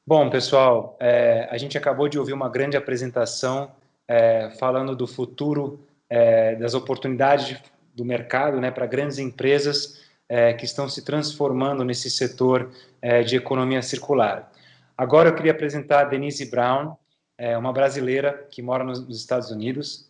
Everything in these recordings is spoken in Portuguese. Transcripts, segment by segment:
Bom, pessoal, a gente acabou de ouvir uma grande apresentação falando do futuro, das oportunidades do mercado, né, para grandes empresas que estão se transformando nesse setor de economia circular. Agora eu queria apresentar a Denise Brown, uma brasileira que mora nos Estados Unidos.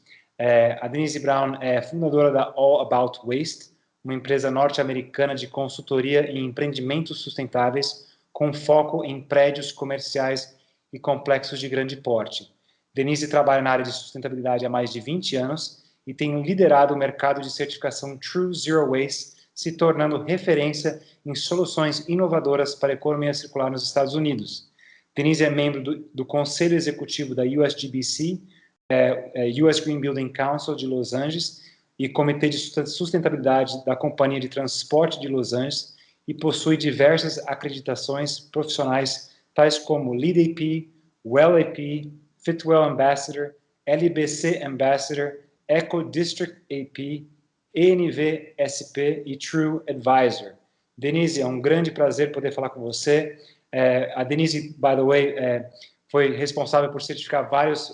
A Denise Brown é fundadora da All About Waste, uma empresa norte-americana de consultoria em empreendimentos sustentáveis com foco em prédios comerciais e complexos de grande porte. Denise trabalha na área de sustentabilidade há mais de 20 anos e tem liderado o mercado de certificação True Zero Waste, se tornando referência em soluções inovadoras para a economia circular nos Estados Unidos. Denise é membro do Conselho Executivo da USGBC, US Green Building Council de Los Angeles, e Comitê de Sustentabilidade da Companhia de Transporte de Los Angeles, e possui diversas acreditações profissionais, tais como LEED AP, WELL AP, Fitwel Ambassador, LBC Ambassador, Eco District AP, ENV SP e True Advisor. Denise, é um grande prazer poder falar com você. A Denise, by the way, foi responsável por certificar vários,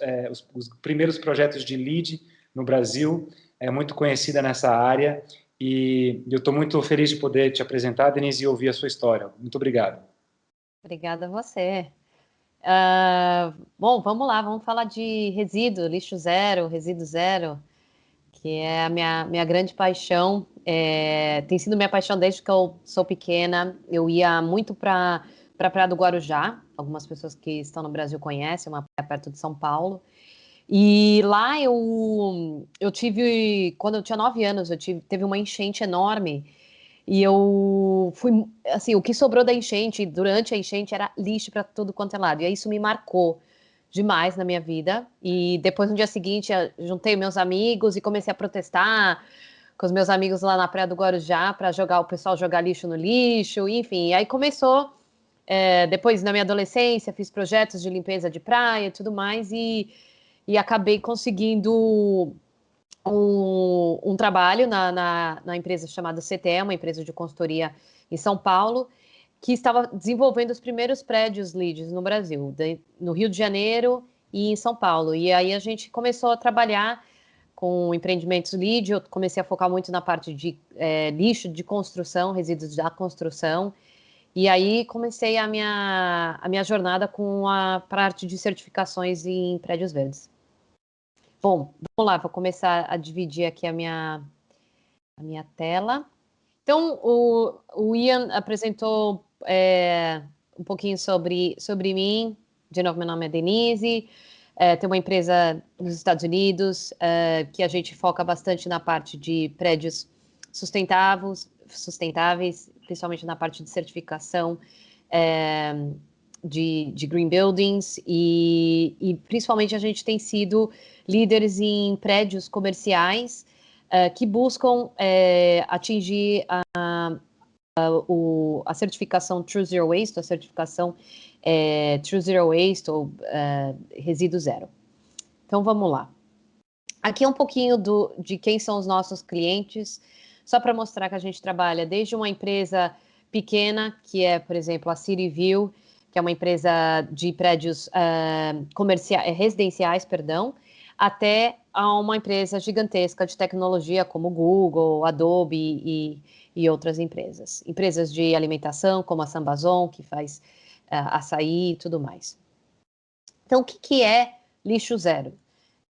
os primeiros projetos de LEED no Brasil, é muito conhecida nessa área, e eu estou muito feliz de poder te apresentar, Denise, e ouvir a sua história. Muito obrigado. Obrigada a você. Bom, vamos lá, vamos falar de resíduo, lixo zero, resíduo zero, que é a minha grande paixão. Tem sido minha paixão desde que eu sou pequena. Eu ia muito para a Praia do Guarujá, algumas pessoas que estão no Brasil conhecem, uma praia perto de São Paulo. E lá eu tive, quando eu tinha 9 anos, teve uma enchente enorme. E eu fui, assim, o que sobrou da enchente, durante a enchente, era lixo para todo quanto é lado. E aí isso me marcou demais na minha vida. E depois, no dia seguinte, eu juntei meus amigos e comecei a protestar com os meus amigos lá na Praia do Guarujá para o pessoal jogar lixo no lixo, enfim. E aí começou, depois na minha adolescência, fiz projetos de limpeza de praia e tudo mais, e acabei conseguindo um trabalho na empresa chamada CTE, uma empresa de consultoria em São Paulo, que estava desenvolvendo os primeiros prédios LEEDs no Brasil, no Rio de Janeiro e em São Paulo. E aí a gente começou a trabalhar com empreendimentos LEED. Eu comecei a focar muito na parte de lixo de construção, resíduos da construção. E aí comecei a minha jornada com a parte de certificações em prédios verdes. Bom, vamos lá, vou começar a dividir aqui a minha tela. Então, o Ian apresentou um pouquinho sobre mim. De novo, meu nome é Denise. Tem uma empresa nos Estados Unidos que a gente foca bastante na parte de prédios sustentáveis, principalmente na parte de certificação de green buildings, e principalmente a gente tem sido líderes em prédios comerciais que buscam atingir a certificação True Zero Waste, a certificação True Zero Waste ou resíduo zero. Então vamos lá. Aqui é um pouquinho de quem são os nossos clientes, só para mostrar que a gente trabalha desde uma empresa pequena, que é, por exemplo, a CityView, que é uma empresa de prédios residenciais, até a uma empresa gigantesca de tecnologia como Google, Adobe e outras empresas. Empresas de alimentação como a Sambazon, que faz açaí e tudo mais. Então, o que é lixo zero?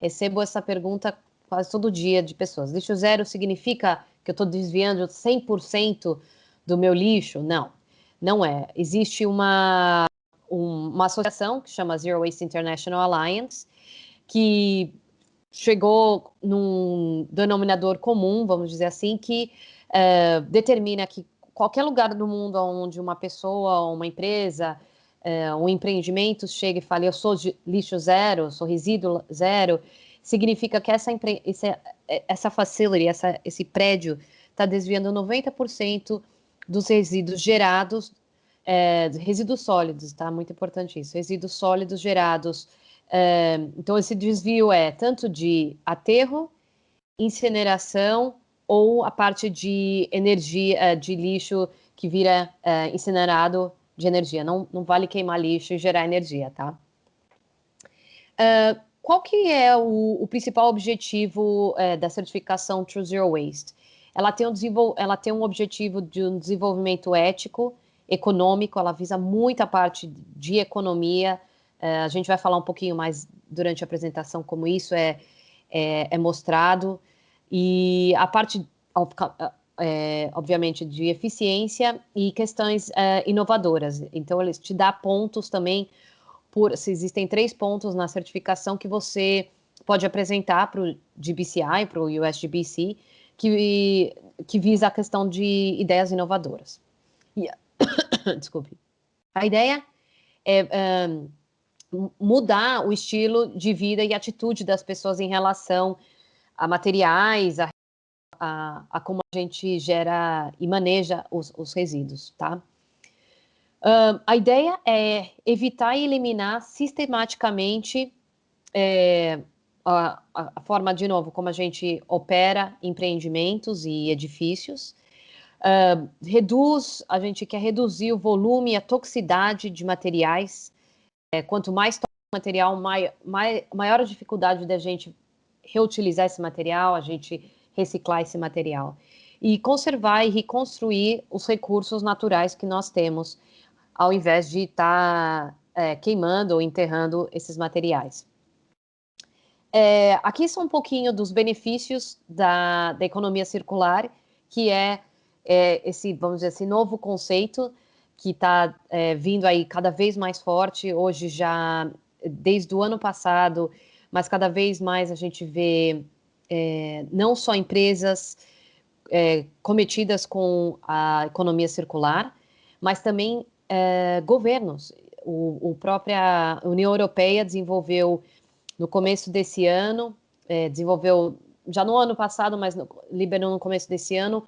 Recebo essa pergunta quase todo dia de pessoas. Lixo zero significa que eu estou desviando 100% do meu lixo? Não, não é. Existe uma associação que chama Zero Waste International Alliance, que chegou num denominador comum, vamos dizer assim, que determina que qualquer lugar do mundo onde uma pessoa, uma empresa, um empreendimento chega e fala, eu sou de lixo zero, sou resíduo zero, significa que essa facility, esse prédio está desviando 90% dos resíduos gerados, resíduos sólidos, tá? Muito importante isso, resíduos sólidos gerados. Então, esse desvio é tanto de aterro, incineração ou a parte de energia, de lixo que vira incinerado de energia, não vale queimar lixo e gerar energia, tá? Qual que é o principal objetivo da certificação True Zero Waste? Ela tem um objetivo de um desenvolvimento ético, econômico, ela visa muita parte de economia, a gente vai falar um pouquinho mais durante a apresentação como isso é mostrado, e a parte, obviamente, de eficiência e questões inovadoras. Então, eles te dão pontos também, se existem 3 pontos na certificação que você pode apresentar para o GBCI, para o USGBC, que visa a questão de ideias inovadoras. Desculpe. A ideia é mudar o estilo de vida e atitude das pessoas em relação a materiais, a como a gente gera e maneja os resíduos, tá? A ideia é evitar e eliminar sistematicamente a forma, de novo, como a gente opera empreendimentos e edifícios. A gente quer reduzir o volume e a toxicidade de materiais. Quanto mais material, maior a dificuldade da gente reutilizar esse material, a gente reciclar esse material. E conservar e reconstruir os recursos naturais que nós temos, ao invés de estar queimando ou enterrando esses materiais. Aqui são um pouquinho dos benefícios da economia circular, que vamos dizer, esse novo conceito que está vindo aí cada vez mais forte, hoje já, desde o ano passado, mas cada vez mais a gente vê não só empresas cometidas com a economia circular, mas também governos. A própria União Europeia desenvolveu, no começo desse ano, já no ano passado, mas liberou no começo desse ano,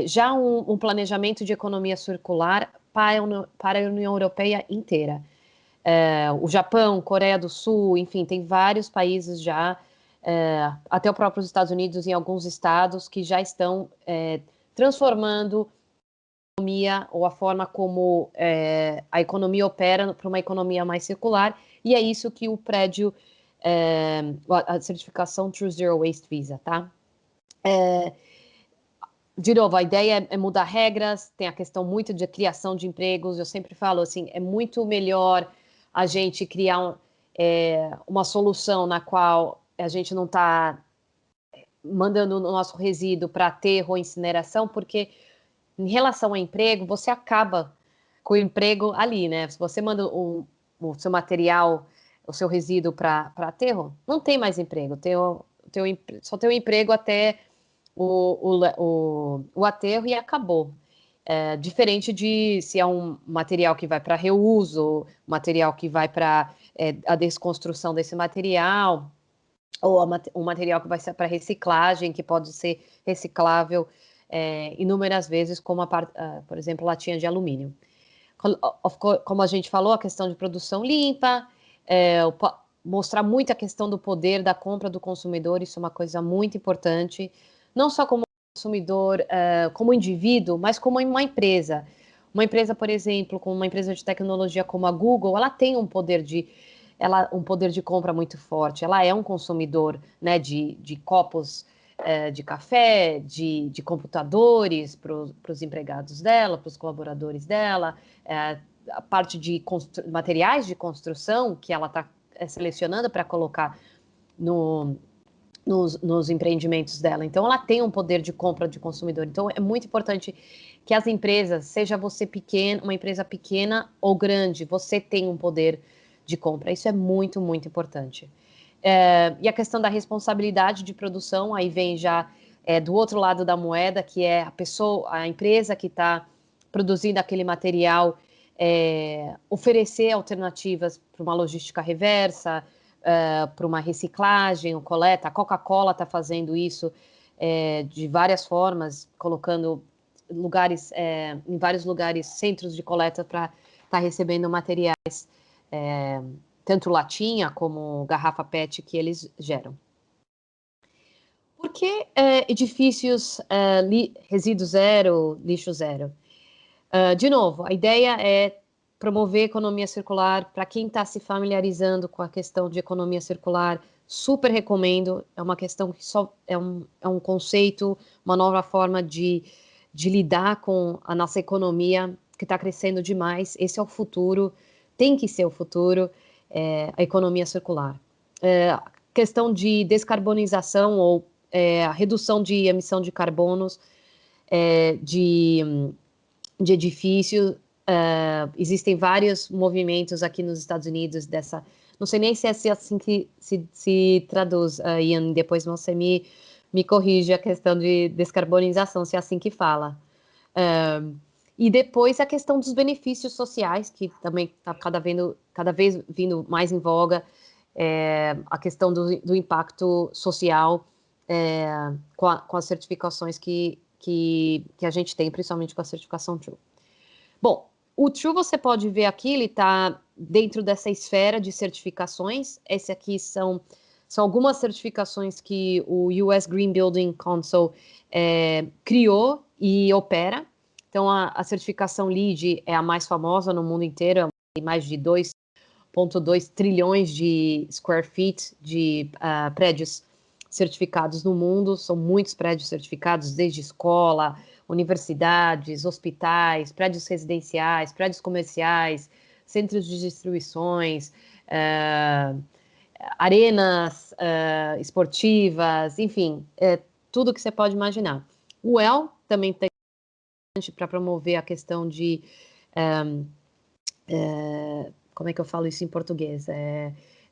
já um planejamento de economia circular para a União Europeia inteira. O Japão, Coreia do Sul, enfim, tem vários países já, até os próprios Estados Unidos, em alguns estados, que já estão transformando a economia ou a forma como a economia opera para uma economia mais circular, e é isso que o prédio, a certificação True Zero Waste visa, tá? De novo, a ideia é mudar regras, tem a questão muito de criação de empregos. Eu sempre falo assim, é muito melhor a gente criar uma solução na qual a gente não está mandando o nosso resíduo para aterro ou incineração, porque em relação ao emprego, você acaba com o emprego ali, né? Se você manda o seu material, o seu resíduo para aterro, não tem mais emprego, só tem o emprego até o aterro e acabou. Diferente de se é um material que vai para reuso, material que vai para a desconstrução desse material, ou um material que vai ser para reciclagem, que pode ser reciclável inúmeras vezes, como, por exemplo, latinha de alumínio. Como a gente falou, a questão de produção limpa, mostrar muito a questão do poder da compra do consumidor, isso é uma coisa muito importante, não só como consumidor, como indivíduo, mas como uma empresa. Uma empresa, por exemplo, como uma empresa de tecnologia como a Google, ela tem um poder de compra muito forte, ela é um consumidor, né, de copos de café, de computadores para os empregados dela, para os colaboradores dela, a parte de materiais de construção que ela está selecionando para colocar nos empreendimentos dela. Então, ela tem um poder de compra de consumidor. Então, é muito importante que as empresas, seja você pequena, uma empresa pequena ou grande, você tem um poder de compra. Isso é muito, muito importante. E a questão da responsabilidade de produção, aí vem já do outro lado da moeda, que é a empresa que está produzindo aquele material, oferecer alternativas para uma logística reversa, para uma reciclagem ou coleta. A Coca-Cola está fazendo isso de várias formas, colocando em vários lugares, centros de coleta para estar recebendo materiais, tanto latinha como garrafa PET que eles geram. Por que edifícios resíduo zero, lixo zero? De novo, a ideia é promover economia circular. Para quem está se familiarizando com a questão de economia circular, super recomendo. É uma questão que só é um conceito, uma nova forma de lidar com a nossa economia, que está crescendo demais. Esse é o futuro, tem que ser o futuro, a economia circular. Questão de descarbonização ou a redução de emissão de carbonos de edifícios. Existem vários movimentos aqui nos Estados Unidos dessa. Não sei nem se é assim que se traduz, Ian, depois você me corrige a questão de descarbonização, se é assim que fala. E depois a questão dos benefícios sociais, que também está cada vez vindo mais em voga, a questão do impacto social com as certificações que a gente tem, principalmente com a certificação True. Bom, o True você pode ver aqui, ele está dentro dessa esfera de certificações. Esse aqui são algumas certificações que o US Green Building Council criou e opera. Então, a certificação LEED é a mais famosa no mundo inteiro, tem mais de 2,2 trilhões de square feet de prédios certificados no mundo. São muitos prédios certificados, desde escola, universidades, hospitais, prédios residenciais, prédios comerciais, centros de distribuições, arenas esportivas, enfim, tudo que você pode imaginar. O WELL também tem para promover a questão de como é que eu falo isso em português?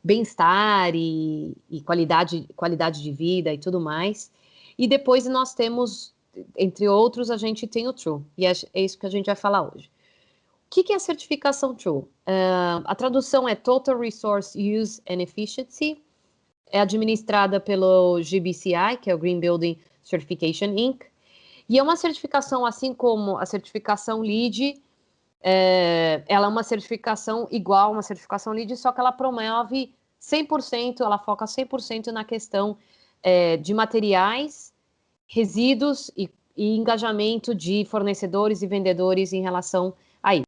Bem-estar e qualidade de vida e tudo mais. E depois nós temos, entre outros, a gente tem o True, e é isso que a gente vai falar hoje. O que é a certificação True? A tradução é Total Resource Use and Efficiency, é administrada pelo GBCI, que é o Green Building Certification Inc., e é uma certificação, assim como a certificação LEED, ela é uma certificação igual a uma certificação LEED, só que ela promove 100%, ela foca 100% na questão de materiais, resíduos e engajamento de fornecedores e vendedores em relação a isso.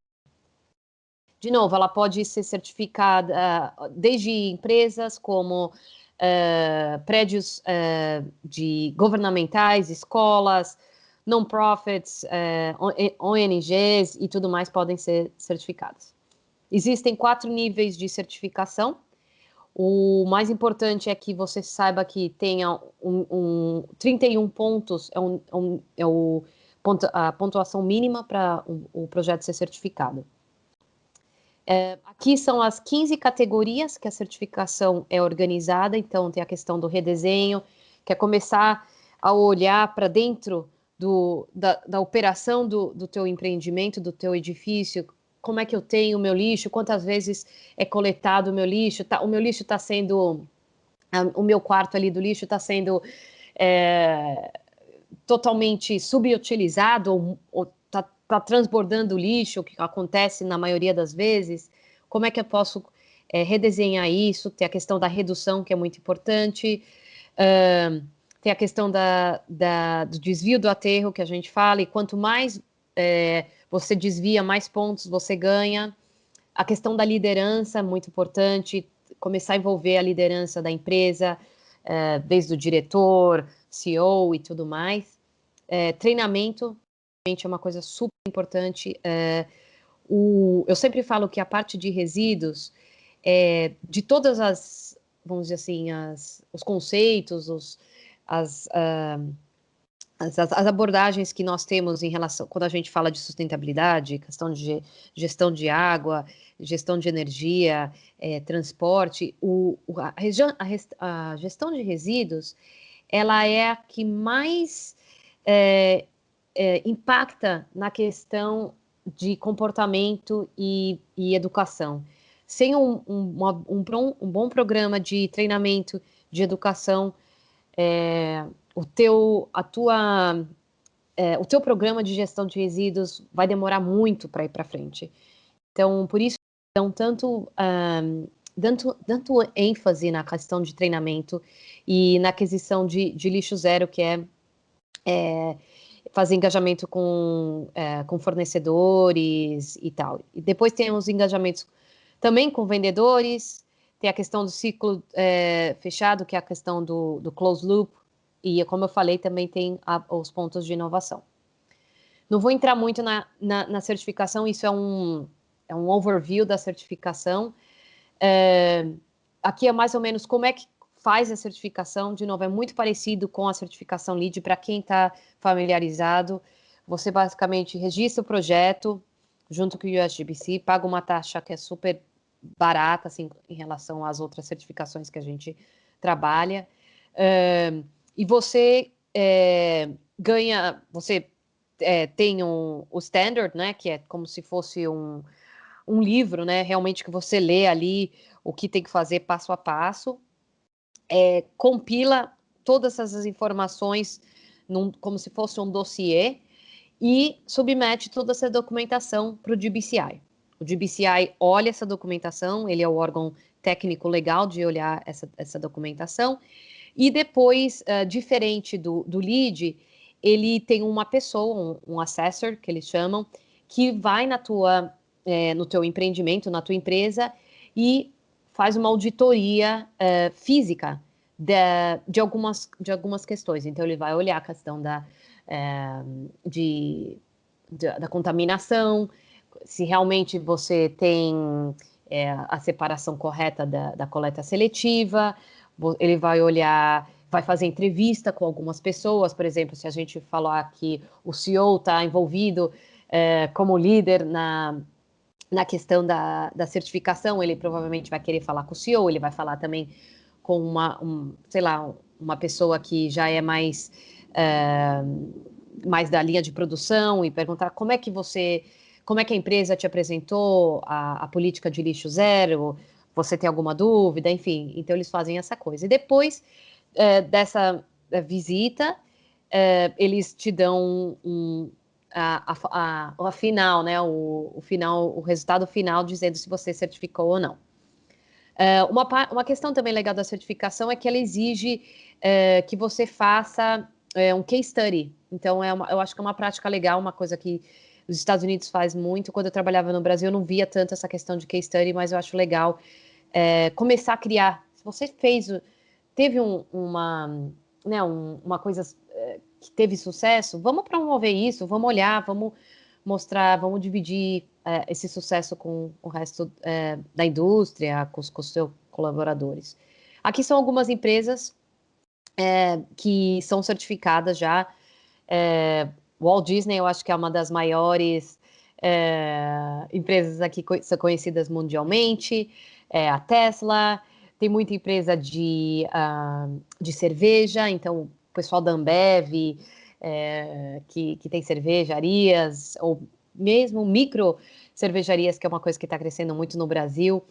De novo, ela pode ser certificada desde empresas como prédios governamentais, escolas, non-profits, ONGs e tudo mais podem ser certificados. Existem 4 níveis de certificação. O mais importante é que você saiba que tenha 31 pontos, a pontuação mínima para o projeto ser certificado. Aqui são as 15 categorias que a certificação é organizada. Então, tem a questão do redesenho, que é começar a olhar para dentro da operação do teu empreendimento, do teu edifício. Como é que eu tenho o meu lixo, quantas vezes é coletado o meu lixo, o meu lixo está sendo, o meu quarto ali do lixo está sendo totalmente subutilizado, ou está transbordando o lixo, o que acontece na maioria das vezes. Como é que eu posso redesenhar isso? Tem a questão da redução, que é muito importante. Tem a questão do desvio do aterro, que a gente fala, e quanto mais você desvia, mais pontos você ganha. A questão da liderança, muito importante, começar a envolver a liderança da empresa, desde o diretor, CEO e tudo mais. Treinamento é uma coisa super importante. Eu sempre falo que a parte de resíduos, de todas as, vamos dizer assim, os conceitos, as abordagens que nós temos em relação, quando a gente fala de sustentabilidade, questão de gestão de água, gestão de energia, transporte, a gestão de resíduos, ela é a que mais impacta na questão de comportamento e educação. Sem um bom programa de treinamento, de educação, o teu programa de gestão de resíduos vai demorar muito para ir para frente. Então, por isso, dão tanto ênfase na questão de treinamento e na aquisição de lixo zero, que fazer engajamento com fornecedores e tal. E depois tem os engajamentos também com vendedores, tem a questão do ciclo fechado, que é a questão do closed loop, e como eu falei, também tem os pontos de inovação. Não vou entrar muito na certificação, isso é um overview da certificação. Aqui é mais ou menos como é que faz a certificação. De novo, é muito parecido com a certificação LEED, para quem está familiarizado. Você basicamente registra o projeto junto com o USGBC, paga uma taxa que é super barata, assim, em relação às outras certificações que a gente trabalha. E você ganha, você tem o standard, né, que é como se fosse um livro, né, realmente que você lê ali o que tem que fazer passo a passo, compila todas essas informações como se fosse um dossiê e submete toda essa documentação para o GBCI. O GBCI olha essa documentação, ele é o órgão técnico legal de olhar essa documentação, e depois, diferente do LEED, ele tem uma pessoa, um assessor, que eles chamam, que vai no teu empreendimento, na tua empresa, e faz uma auditoria física de algumas questões. Então, ele vai olhar a questão da contaminação, se realmente você tem a separação correta da coleta seletiva. Ele vai olhar, vai fazer entrevista com algumas pessoas, por exemplo, se a gente falar que o CEO está envolvido como líder na questão da certificação, ele provavelmente vai querer falar com o CEO, ele vai falar também com uma pessoa que já é mais da linha de produção, e perguntar como é que a empresa te apresentou a política de lixo zero, você tem alguma dúvida, enfim. Então, eles fazem essa coisa. E depois dessa visita, eles te dão a final, né, o resultado final, dizendo se você certificou ou não. Uma questão também legal da certificação é que ela exige que você faça um case study. Então, eu acho que é uma prática legal, uma coisa que os Estados Unidos faz muito. Quando eu trabalhava no Brasil, eu não via tanto essa questão de case study, mas eu acho legal começar a criar. Se você teve uma coisa que teve sucesso, vamos promover isso, vamos olhar, vamos mostrar, vamos dividir esse sucesso com o resto da indústria, com os seus colaboradores. Aqui são algumas empresas que são certificadas já. Walt Disney, eu acho que é uma das maiores empresas aqui são conhecidas mundialmente. A Tesla, tem muita empresa de cerveja, então o pessoal da Ambev, que tem cervejarias, ou mesmo micro cervejarias, que é uma coisa que está crescendo muito no Brasil.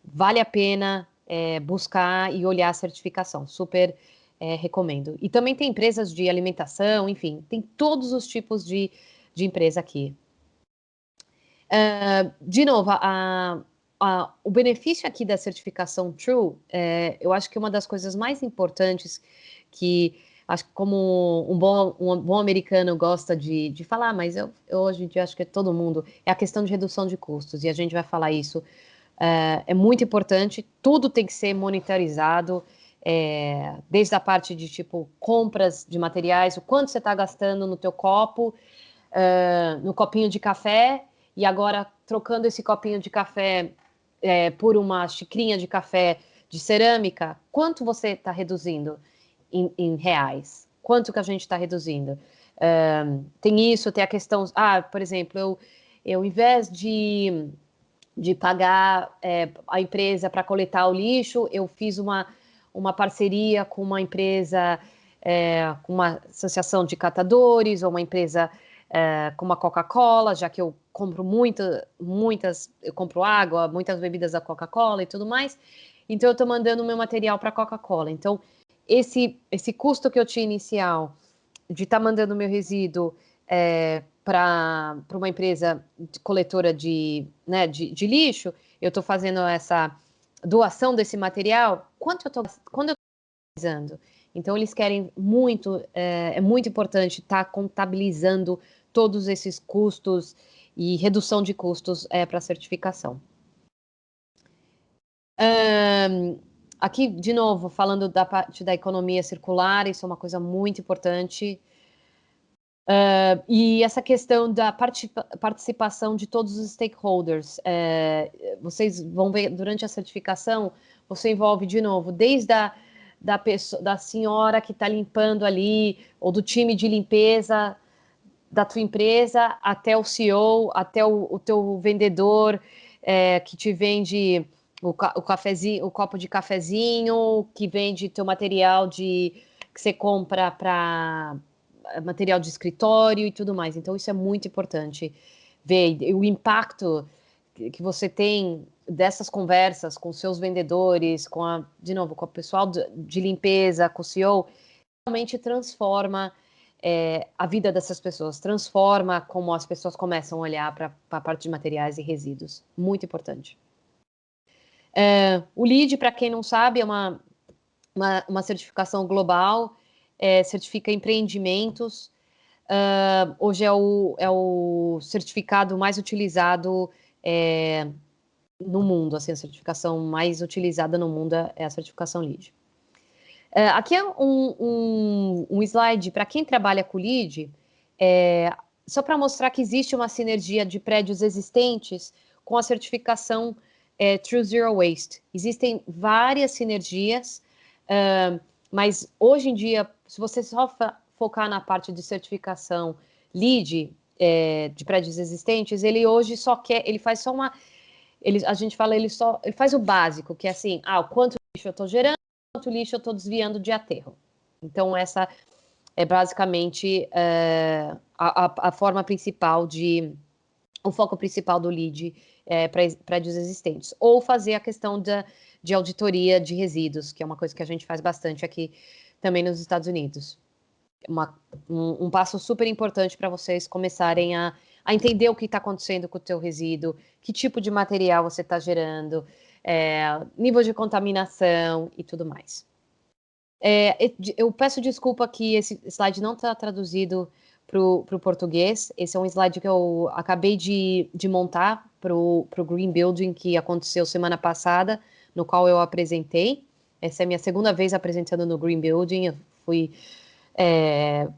Vale a pena buscar e olhar a certificação, super recomendo. E também tem empresas de alimentação, enfim, tem todos os tipos de empresa aqui. De novo, o benefício aqui da certificação True, eu acho que uma das coisas mais importantes que acho que como um bom americano gosta de falar, mas eu hoje em dia acho que todo mundo, é a questão de redução de custos, e a gente vai falar isso. É muito importante, tudo tem que ser monitorizado, desde a parte de tipo compras de materiais, o quanto você está gastando no teu copo, no copinho de café, e agora trocando esse copinho de café por uma xicrinha de café de cerâmica, quanto você está reduzindo em reais? Quanto que a gente está reduzindo? Tem isso, tem a questão... por exemplo, eu ao invés de pagar a empresa para coletar o lixo, eu fiz uma parceria com uma empresa, com uma associação de catadores, ou uma empresa com uma Coca-Cola, já que eu compro eu compro água, muitas bebidas da Coca-Cola e tudo mais, então eu estou mandando o meu material para a Coca-Cola. Então, esse custo que eu tinha inicial de estar mandando o meu resíduo para uma empresa coletora de lixo, eu estou fazendo essa doação desse material, quando eu estou utilizando? Então, eles querem muito, é muito importante estar contabilizando todos esses custos e redução de custos para a certificação. Aqui, de novo, falando da parte da economia circular, isso é uma coisa muito importante. E essa questão da participação de todos os stakeholders. Vocês vão ver, durante a certificação, você envolve, de novo, desde da senhora que está limpando ali, ou do time de limpeza da tua empresa, até o CEO, até o teu vendedor que te vende o cafezinho, o copo de cafezinho, que vende teu material que você compra para material de escritório e tudo mais. Então, isso é muito importante ver o impacto que você tem dessas conversas com seus vendedores, de novo, com o pessoal de limpeza, com o CEO, realmente transforma a vida dessas pessoas, transforma como as pessoas começam a olhar para a parte de materiais e resíduos. Muito importante. O LEED, para quem não sabe, é uma certificação global, certifica empreendimentos. Hoje é o certificado mais utilizado no mundo, assim, a certificação mais utilizada no mundo é a certificação LEED. Aqui é um slide para quem trabalha com LEED, só para mostrar que existe uma sinergia de prédios existentes com a certificação True Zero Waste. Existem várias sinergias, mas hoje em dia, se você só focar na parte de certificação LEED de prédios existentes, ele hoje só ele faz só a gente fala, ele faz o básico, que é assim, o quanto lixo eu estou gerando, quanto lixo eu estou desviando de aterro. Então, essa é basicamente a forma principal o foco principal do LEED para prédios existentes. Ou fazer a questão de auditoria de resíduos, que é uma coisa que a gente faz bastante aqui também nos Estados Unidos. Um passo super importante para vocês começarem a entender o que está acontecendo com o teu resíduo, que tipo de material você está gerando, nível de contaminação e tudo mais. Eu peço desculpa que esse slide não está traduzido para o português. Esse é um slide que eu acabei de montar para o Green Building que aconteceu semana passada, no qual eu apresentei. Essa é a minha segunda vez apresentando no Green Building. Eu fui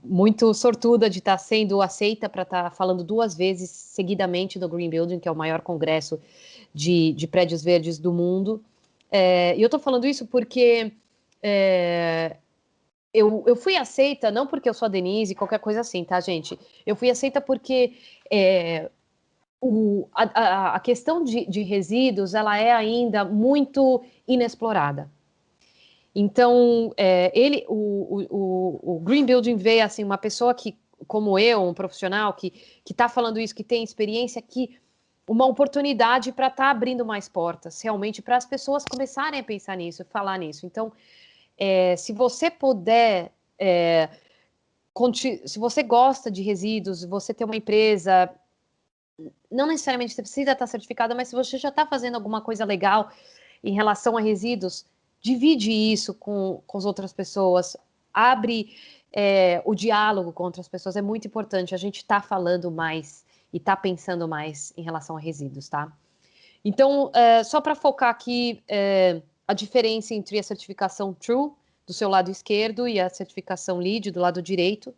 muito sortuda de estar sendo aceita para estar falando 2 vezes seguidamente do Green Building, que é o maior congresso de prédios verdes do mundo. E eu estou falando isso porque eu fui aceita, não porque eu sou a Denise, qualquer coisa assim, tá, gente? Eu fui aceita porque a questão de resíduos, ela é ainda muito inexplorada. Então, o Green Building vê, assim, uma pessoa que, como eu, um profissional que está falando isso, que tem experiência, uma oportunidade para estar abrindo mais portas, realmente, para as pessoas começarem a pensar nisso, falar nisso. Então, se você puder, se você gosta de resíduos, você tem uma empresa, não necessariamente você precisa estar certificada, mas se você já está fazendo alguma coisa legal em relação a resíduos, divide isso com as outras pessoas, abre o diálogo com outras pessoas, é muito importante, a gente está falando mais e está pensando mais em relação a resíduos, tá? Então, só para focar aqui a diferença entre a certificação True, do seu lado esquerdo, e a certificação LEED, do lado direito.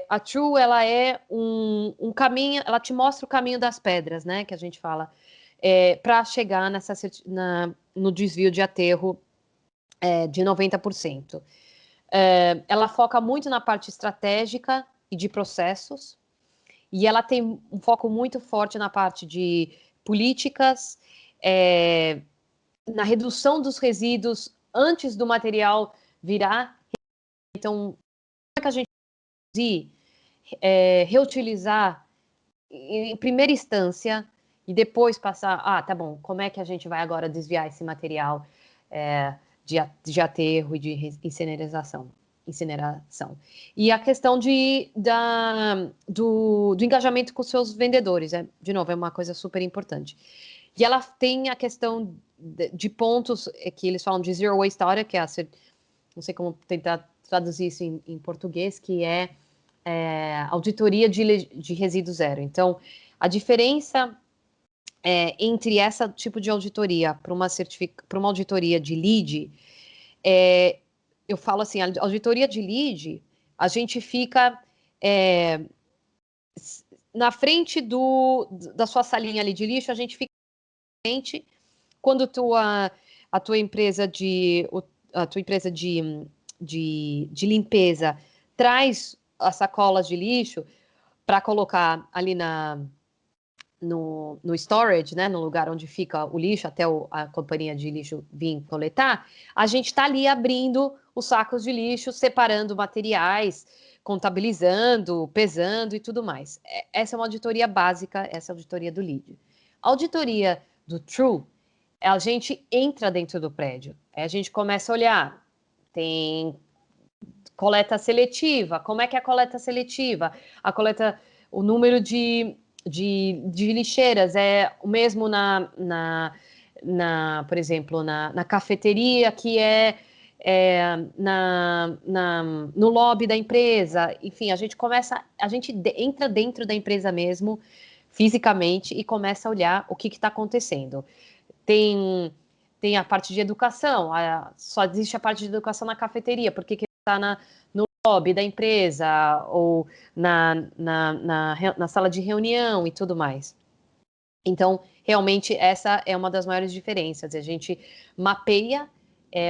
A True, ela é um caminho, ela te mostra o caminho das pedras, né, que a gente fala, para chegar no desvio de aterro de 90%. Ela foca muito na parte estratégica e de processos, e ela tem um foco muito forte na parte de políticas, na redução dos resíduos antes do material virar. Então, como é que a gente pode reutilizar em primeira instância e depois passar, tá bom, como é que a gente vai agora desviar esse material de aterro e de incineração. E a questão do engajamento com seus vendedores, de novo, é uma coisa super importante. E ela tem a questão de pontos que eles falam de Zero Waste Audit, que é não sei como tentar traduzir isso em português, que é auditoria de resíduo zero. Então, a diferença entre esse tipo de auditoria para uma auditoria de LEED, eu falo assim, a auditoria de LEED, a gente fica na frente da sua salinha ali de lixo, a gente fica na frente quando a tua empresa de limpeza traz as sacolas de lixo para colocar ali no storage, né, no lugar onde fica o lixo, até a companhia de lixo vir coletar, a gente está ali abrindo os sacos de lixo, separando materiais, contabilizando, pesando e tudo mais. Essa é uma auditoria básica, essa é a auditoria do LEED. A auditoria do True, a gente entra dentro do prédio, a gente começa a olhar, tem coleta seletiva, como é que é a coleta seletiva? O número de lixeiras é o mesmo por exemplo, na cafeteria, que no lobby da empresa. Enfim, a gente entra dentro da empresa mesmo, fisicamente, e começa a olhar o que está acontecendo. Tem a parte de educação, só existe a parte de educação na cafeteria, porque que está no lobby da empresa ou na sala de reunião e tudo mais. Então, realmente, essa é uma das maiores diferenças. A gente mapeia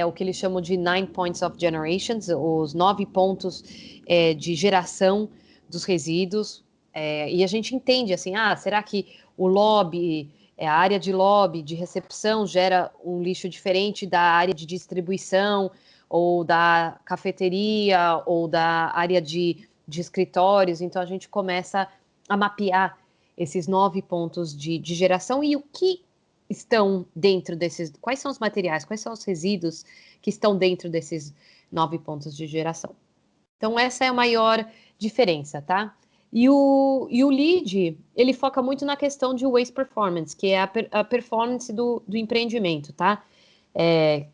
o que eles chamam de 9 points of generations, os 9 pontos de geração dos resíduos, e a gente entende assim, será que o lobby, a área de lobby, de recepção, gera um lixo diferente da área de distribuição, ou da cafeteria, ou da área de escritórios? Então, a gente começa a mapear esses 9 pontos de geração e o que estão dentro desses, quais são os materiais, quais são os resíduos que estão dentro desses 9 pontos de geração. Então, essa é a maior diferença, tá? E o LEED, ele foca muito na questão de waste performance, que é a performance do empreendimento, tá?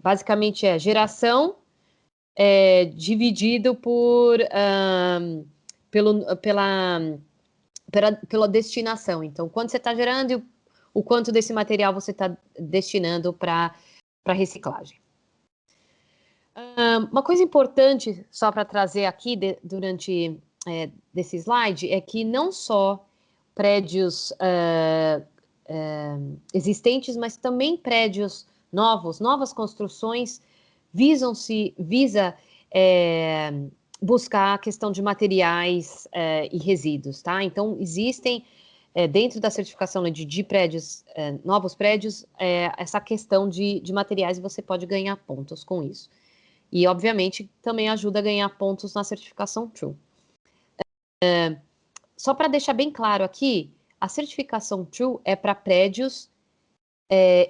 Basicamente é geração dividido pela destinação. Então, quando você está gerando, o quanto desse material você está destinando para reciclagem. Uma coisa importante, só para trazer aqui durante desse slide, é que não só prédios existentes, mas também prédios novas construções, visa buscar a questão de materiais e resíduos, tá? Então, existem, dentro da certificação de prédios, novos prédios, essa questão de materiais, e você pode ganhar pontos com isso. E, obviamente, também ajuda a ganhar pontos na certificação True. Só para deixar bem claro aqui, a certificação True é para prédios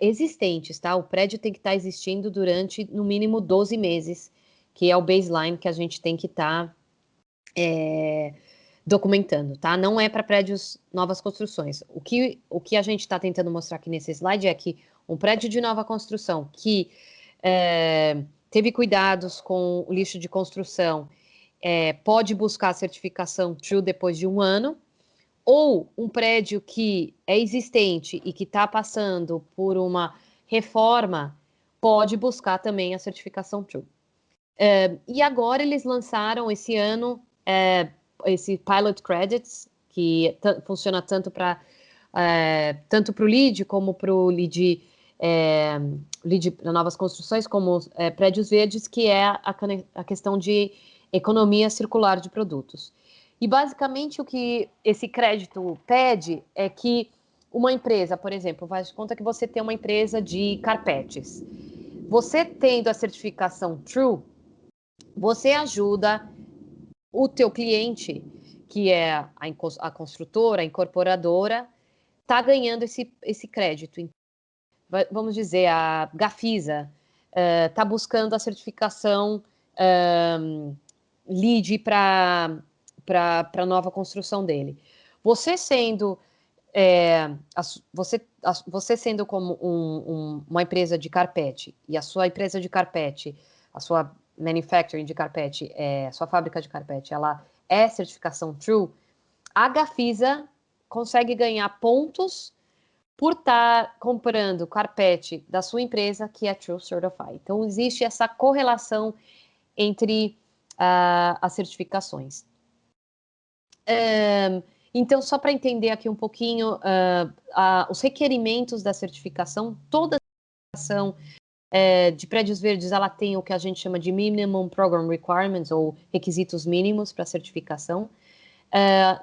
existentes, tá? O prédio tem que estar existindo durante, no mínimo, 12 meses, que é o baseline que a gente tem que estar documentando, tá? Não é para prédios, novas construções. O que a gente está tentando mostrar aqui nesse slide é que um prédio de nova construção que teve cuidados com o lixo de construção pode buscar a certificação True depois de 1 ano, ou um prédio que é existente e que está passando por uma reforma pode buscar também a certificação True. E agora eles lançaram esse ano esse Pilot Credits, que funciona tanto para o LEED como para o LEED para novas construções, como prédios verdes, que é a questão de economia circular de produtos. E basicamente o que esse crédito pede é que uma empresa, por exemplo, faz de conta que você tem uma empresa de carpetes. Você tendo a certificação True, você ajuda o teu cliente, que é a construtora, a incorporadora, está ganhando esse crédito. Vamos dizer, a Gafisa está buscando a certificação LEED para a nova construção dele. Você sendo você sendo como uma empresa de carpete, e a sua empresa de carpete, a sua manufacturing de carpete, sua fábrica de carpete, ela é certificação True, a Gafisa consegue ganhar pontos por estar comprando carpete da sua empresa que é True Certified. Então, existe essa correlação entre as certificações. Então, só para entender aqui um pouquinho, os requerimentos da certificação, toda certificação de prédios verdes, ela tem o que a gente chama de Minimum Program Requirements, ou requisitos mínimos para certificação.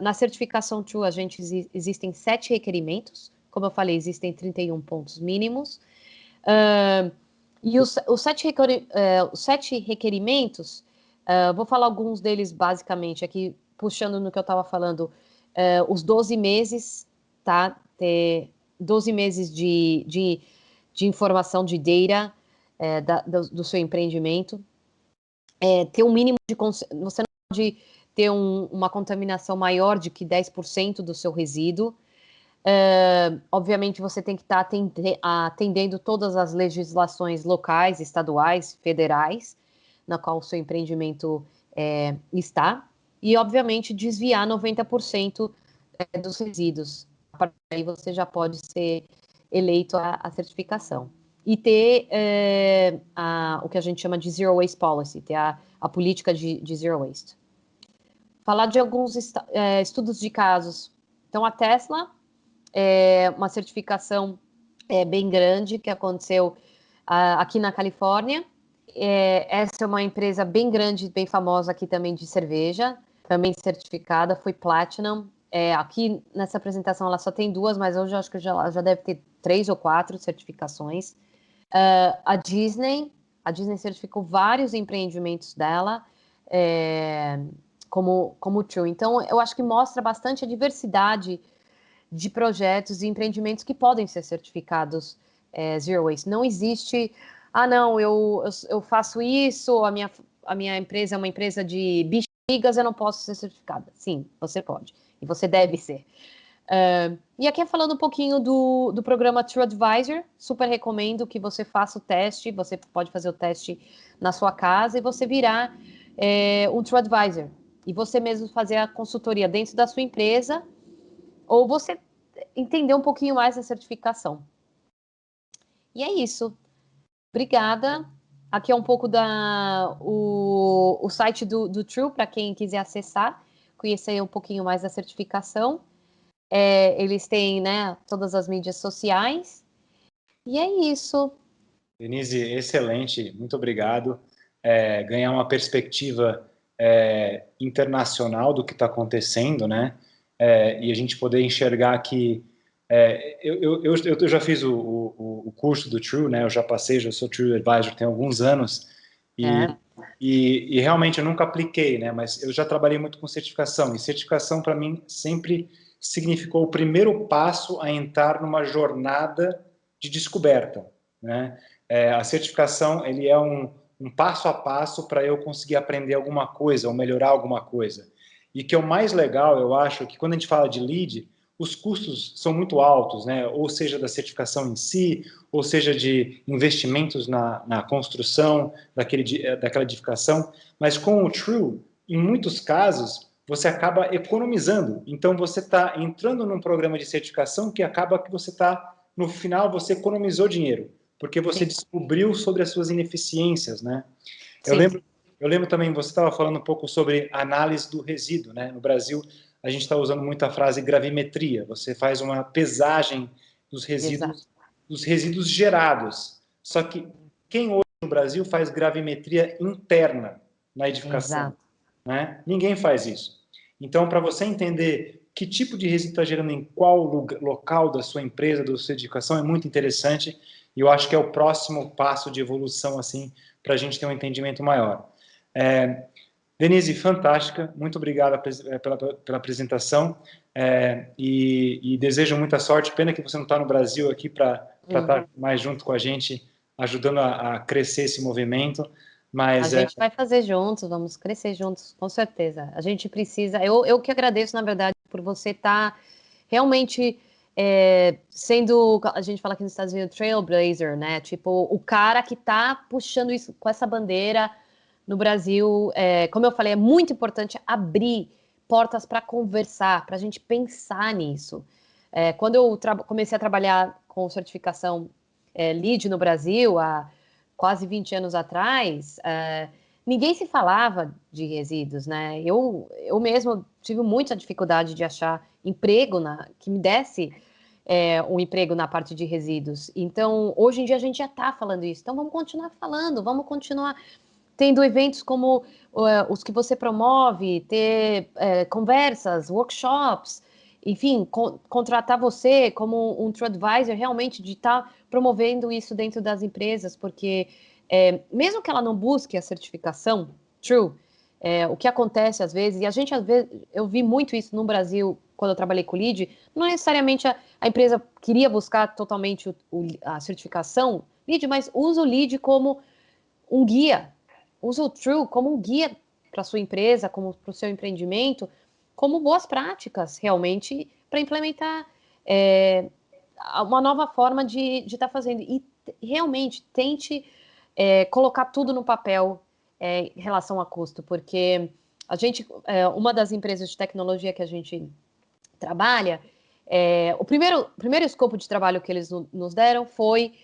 Na certificação True, existem 7 requerimentos. Como eu falei, existem 31 pontos mínimos. E os 7 requerimentos, vou falar alguns deles basicamente, aqui puxando no que eu estava falando, os 12 meses, tá? Ter 12 meses de informação de data do seu empreendimento. Ter um mínimo de... Você não pode ter uma contaminação maior de que 10% do seu resíduo. Obviamente, você tem que estar atendendo todas as legislações locais, estaduais, federais, na qual o seu empreendimento está. E, obviamente, desviar 90% dos resíduos. A partir daí, você já pode ser eleito a certificação. E ter o que a gente chama de Zero Waste Policy, ter a política de Zero Waste. Falar de alguns estudos de casos. Então, a Tesla uma certificação bem grande que aconteceu aqui na Califórnia. Essa é uma empresa bem grande, bem famosa aqui também de cerveja, também certificada, foi Platinum. Aqui nessa apresentação ela só tem 2, mas hoje eu acho que já deve ter 3 ou 4 certificações. A Disney certificou vários empreendimentos dela como True. Então, eu acho que mostra bastante a diversidade de projetos e empreendimentos que podem ser certificados Zero Waste. Não existe, não, eu faço isso, a minha empresa é uma empresa de bexigas, eu não posso ser certificada. Sim, você pode, e você deve ser. E aqui falando um pouquinho do programa True Advisor, super recomendo que você faça o teste, você pode fazer o teste na sua casa e você virar um True Advisor, e você mesmo fazer a consultoria dentro da sua empresa, ou você entender um pouquinho mais a certificação. E é isso. Obrigada. Aqui é um pouco o site do True, para quem quiser acessar, conhecer um pouquinho mais da certificação. Eles têm, né, todas as mídias sociais. E é isso. Denise, excelente. Muito obrigado. Ganhar uma perspectiva internacional do que está acontecendo, né? E a gente poder enxergar que eu já fiz o curso do True, né? Eu já passei, já sou True Advisor tem alguns anos e realmente eu nunca apliquei, né? Mas eu já trabalhei muito com certificação, e certificação para mim sempre significou o primeiro passo a entrar numa jornada de descoberta, né? A certificação ele é um passo a passo para eu conseguir aprender alguma coisa ou melhorar alguma coisa. E que é o mais legal, eu acho, que quando a gente fala de LEED, os custos são muito altos, né? Ou seja, da certificação em si, ou seja, de investimentos na construção daquela edificação. Mas com o True, em muitos casos, você acaba economizando. Então, você está entrando num programa de certificação que acaba que você está, no final, você economizou dinheiro, porque você descobriu sobre as suas ineficiências, né? Eu lembro também, você estava falando um pouco sobre análise do resíduo, né? No Brasil, a gente está usando muito a frase gravimetria. Você faz uma pesagem dos resíduos gerados. Só que quem hoje no Brasil faz gravimetria interna na edificação? Né? Ninguém faz isso. Então, para você entender que tipo de resíduo está gerando em qual local da sua empresa, da sua edificação, é muito interessante, e eu acho que é o próximo passo de evolução assim, para a gente ter um entendimento maior. Denise, fantástica, muito obrigada pela apresentação, e desejo muita sorte. Pena que você não está no Brasil aqui para estar mais junto com a gente, ajudando a crescer esse movimento. Mas, a gente vai fazer juntos, vamos crescer juntos, com certeza. A gente precisa... Eu que agradeço, na verdade, por você estar realmente sendo... A gente fala aqui nos Estados Unidos, trailblazer, né? Tipo, o cara que está puxando isso com essa bandeira no Brasil, como eu falei, é muito importante abrir portas para conversar, para a gente pensar nisso. Quando eu comecei a trabalhar com certificação LEED no Brasil, há quase 20 anos atrás, ninguém se falava de resíduos, né? Eu mesmo tive muita dificuldade de achar emprego que me desse um emprego na parte de resíduos. Então, hoje em dia a gente já está falando isso. Então, vamos continuar falando, vamos continuar tendo eventos como os que você promove, ter conversas, workshops, enfim, contratar você como um True Advisor, realmente de estar promovendo isso dentro das empresas, porque mesmo que ela não busque a certificação True, o que acontece às vezes, e a gente às vezes, eu vi muito isso no Brasil, quando eu trabalhei com o LEED, não necessariamente a empresa queria buscar totalmente a certificação LEED, mas usa o LEED como um guia, usa o True como um guia para a sua empresa, como para o seu empreendimento, como boas práticas, realmente, para implementar uma nova forma de estar fazendo. E realmente tente colocar tudo no papel em relação a custo, porque a gente, uma das empresas de tecnologia que a gente trabalha, o primeiro escopo de trabalho que eles nos deram foi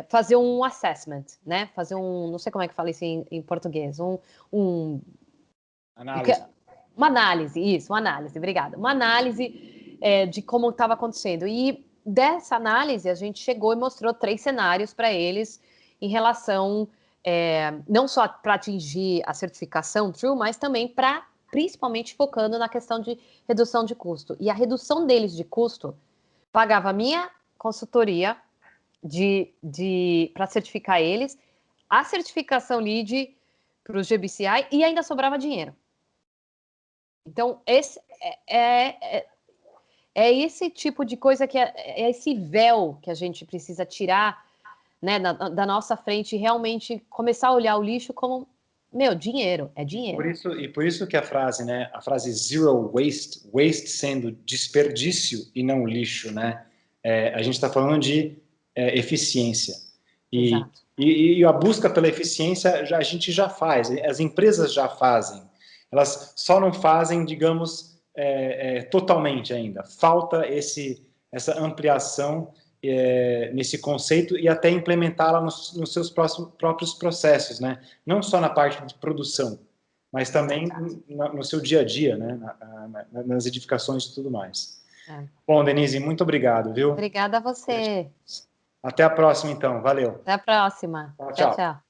fazer um assessment, né? Fazer não sei como é que fala isso em português, Análise. Uma análise, isso, uma análise, obrigada. Uma análise de como estava acontecendo. E dessa análise, a gente chegou e mostrou 3 cenários para eles em relação, não só para atingir a certificação True, mas também principalmente focando na questão de redução de custo. E a redução deles de custo pagava a minha consultoria para certificar eles, a certificação LEED para os GBCI e ainda sobrava dinheiro. Então, esse esse tipo de coisa que é esse véu que a gente precisa tirar, né, da nossa frente e realmente começar a olhar o lixo como, dinheiro, é dinheiro. Por isso que a frase, né, a frase zero waste, waste sendo desperdício e não lixo, né, a gente está falando de eficiência. E a busca pela eficiência a gente já faz, as empresas já fazem, elas só não fazem, digamos, totalmente ainda. Falta essa ampliação nesse conceito e até implementá-la nos seus próprios processos, né? Não só na parte de produção, mas também no seu dia a dia, né? Nas edificações e tudo mais. Bom, Denise, muito obrigado, viu? Obrigada a você. Até a próxima, então. Valeu. Até a próxima. Tchau, Tchau, tchau. tchau.